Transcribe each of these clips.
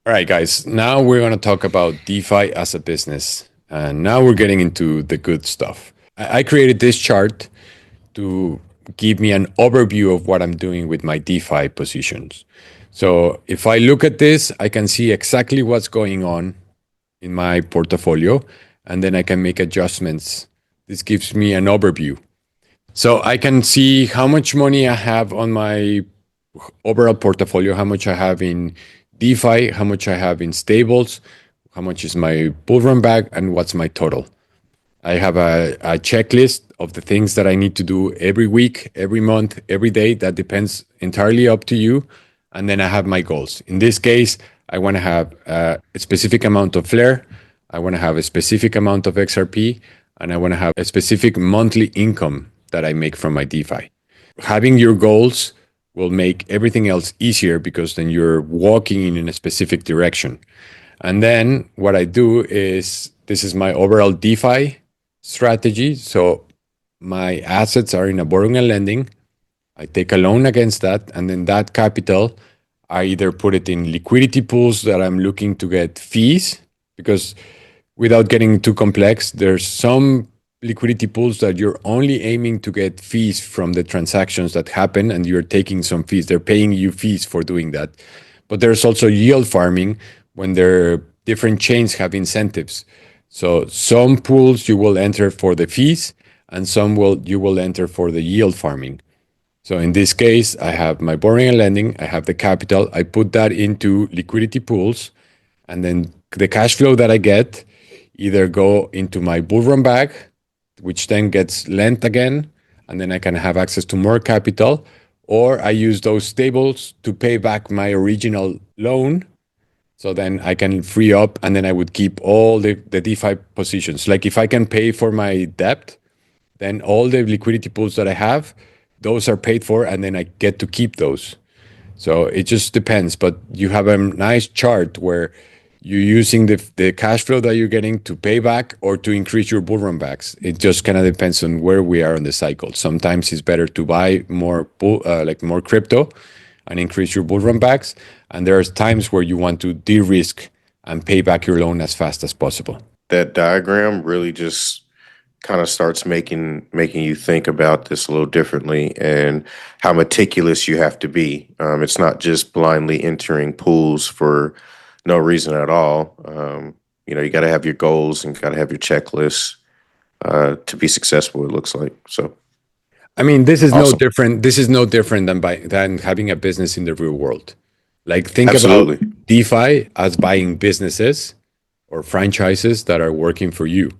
All right, guys. Now we're going to talk about DeFi as a business. And now we're getting into the good stuff. I created this chart to give me an overview of what I'm doing with my DeFi positions. So if I look at this, I can see exactly what's going on in my portfolio, and then I can make adjustments. This gives me an overview. So I can see how much money I have on my overall portfolio, how much I have in DeFi, how much I have in stables, how much is my bull run bag, and what's my total. I have a checklist of the things that I need to do every week, every month, every day. That depends entirely up to you. And then I have my goals. In this case, I want to have a specific amount of Flare. I want to have a specific amount of XRP. And I want to have a specific monthly income that I make from my DeFi. Having your goals will make everything else easier because then you're walking in a specific direction. And then what I do is this is my overall DeFi strategy. So my assets are in a borrowing and lending. I take a loan against that, and then that capital, I either put it in liquidity pools that I'm looking to get fees, because without getting too complex, there's some liquidity pools that you're only aiming to get fees from the transactions that happen, and you're taking some fees. They're paying you fees for doing that. But there's also yield farming when there different chains have incentives. So some pools you will enter for the fees, and some you will enter for the yield farming. So in this case, I have my borrowing and lending, I have the capital, I put that into liquidity pools, and then the cash flow that I get either go into my bull run bag, which then gets lent again, and then I can have access to more capital, or I use those stables to pay back my original loan. So then I can free up, and then I would keep all the DeFi positions. Like if I can pay for my debt, then all the liquidity pools that I have, those are paid for, and then I get to keep those. So it just depends. But you have a nice chart where you're using the cash flow that you're getting to pay back or to increase your bull run backs. It just kind of depends on where we are in the cycle. Sometimes it's better to buy more more crypto and increase your bull run backs. And there's times where you want to de-risk and pay back your loan as fast as possible. That diagram really just kind of starts making you think about this a little differently and how meticulous you have to be. It's not just blindly entering pools for no reason at all. You got to have your goals and got to have your checklists to be successful. It looks like so. I mean, this is no Awesome. different. This is no different than having a business in the real world. Like think about Absolutely. DeFi as buying businesses or franchises that are working for you.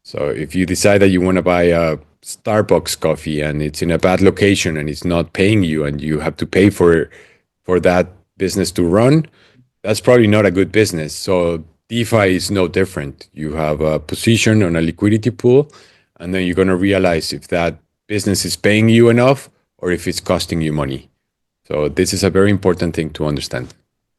So if you decide that you want to buy a Starbucks coffee and it's in a bad location and it's not paying you and you have to pay for that business to run, that's probably not a good business. So DeFi is no different. You have a position on a liquidity pool, and then you're going to realize if that business is paying you enough or if it's costing you money. So this is a very important thing to understand.